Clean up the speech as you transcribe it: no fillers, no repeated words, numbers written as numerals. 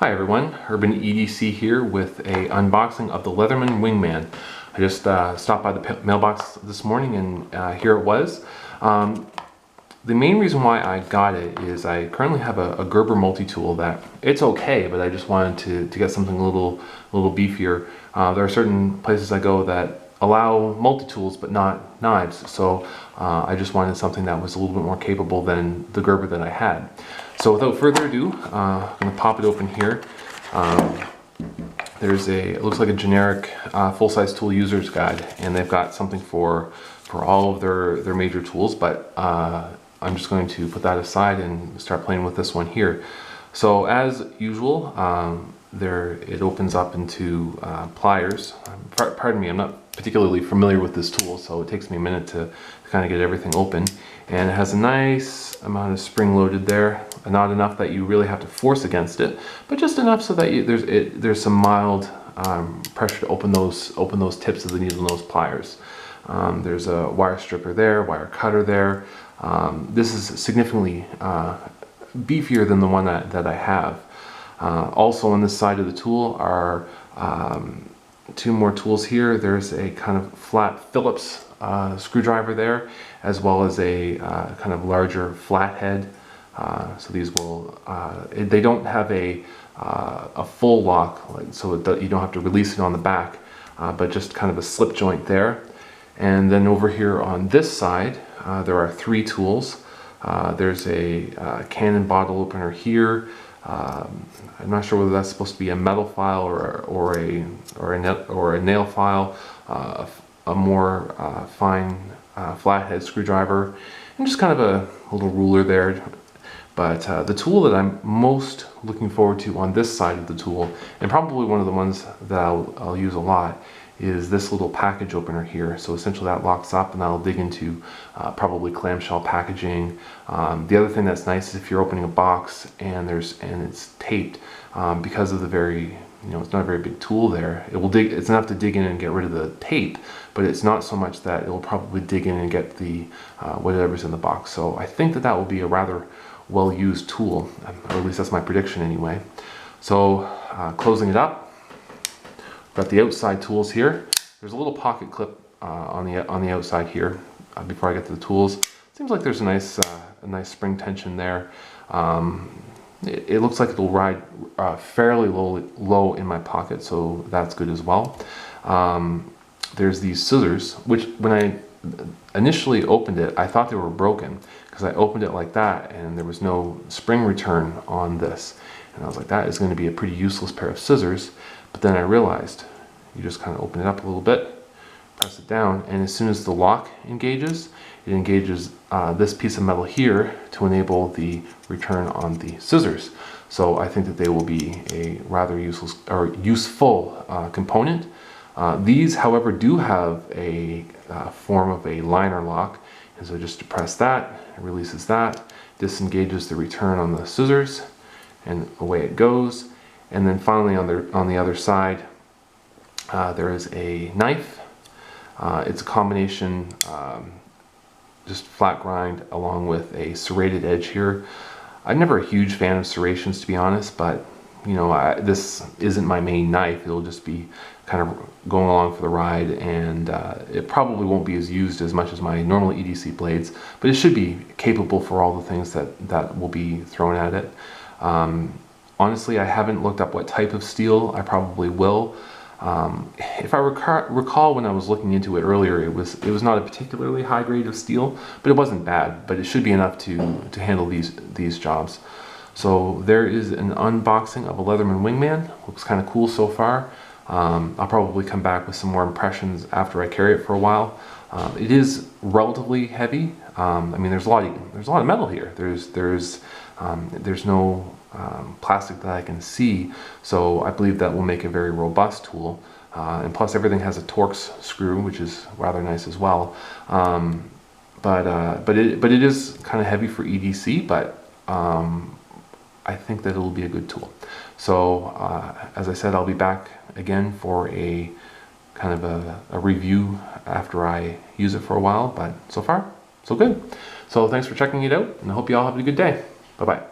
Hi everyone, Urban EDC here with a unboxing of the Leatherman Wingman. I just stopped by the mailbox this morning and here it was. The main reason why I got it is I currently have a Gerber multi-tool that it's okay, but I just wanted to get something a little beefier. There are certain places I go that allow multi-tools but not knives, so I just wanted something that was a little bit more capable than the Gerber that I had. So without further ado, I'm going to pop it open here. It looks like a generic full-size tool user's guide, and they've got something for all of their major tools, but I'm just going to put that aside and start playing with this one here. So as usual, it opens up into pliers. Pardon me, I'm not particularly familiar with this tool, so it takes me a minute to kind of get everything open. And it has a nice amount of spring loaded there, not enough that you really have to force against it, but just enough so that there's some mild pressure to open those tips of the needle nose pliers. There's a wire stripper there, wire cutter there. This is significantly beefier than the one that I have. Also on this side of the tool are two more tools here. There's a kind of flat Phillips screwdriver there, as well as a kind of larger flathead. So these will, they don't have a full lock, so you don't have to release it on the back, but just kind of a slip joint there. And then over here on this side, there are three tools. There's a Cannon bottle opener here. I'm not sure whether that's supposed to be a metal file or a nail file. A more fine flathead screwdriver, and just kind of a little ruler there. But the tool that I'm most looking forward to on this side of the tool, and probably one of the ones that I'll use a lot, is this little package opener here. So essentially that locks up and that'll dig into probably clamshell packaging. The other thing that's nice is if you're opening a box and it's taped, because of the very, it's not a very big tool there, it's enough to dig in and get rid of the tape, but it's not so much that it'll probably dig in and get the whatever's in the box. So I think that will be a rather well-used tool, or at least that's my prediction anyway. So closing it up, got the outside tools here. There's a little pocket clip on the outside here before I get to the tools. Seems like there's a nice spring tension there. It looks like it'll ride fairly low in my pocket, so that's good as well. There's these scissors, which when I initially opened it, I thought they were broken because I opened it like that and there was no spring return on this. And I was like, that is going to be a pretty useless pair of scissors. But then I realized you just kind of open it up a little bit, press it down, and as soon as the lock engages, it engages this piece of metal here to enable the return on the scissors. So I think that they will be a rather useful component. These, however, do have a form of a liner lock, and so just to press that, it releases that, disengages the return on the scissors, and away it goes. And then finally on the other side, there is a knife. It's a combination, just flat grind along with a serrated edge here. I'm never a huge fan of serrations, to be honest, but this isn't my main knife. It'll just be kind of going along for the ride, and it probably won't be used as much as my normal EDC blades, but it should be capable for all the things that will be thrown at it. Honestly, I haven't looked up what type of steel. I probably will. If I recall when I was looking into it earlier, it was not a particularly high grade of steel, but it wasn't bad. But it should be enough to handle these jobs. So there is an unboxing of a Leatherman Wingman. Looks kind of cool so far. I'll probably come back with some more impressions after I carry it for a while. It is relatively heavy. I mean, there's a lot of metal here. There's no plastic that I can see, so I believe that will make a very robust tool. And plus, everything has a Torx screw, which is rather nice as well. But it is kind of heavy for EDC, but I think that it will be a good tool. So as I said, I'll be back again for a kind of a review after I use it for a while, but so far so good. So thanks for checking it out, and I hope you all have a good day. Bye bye.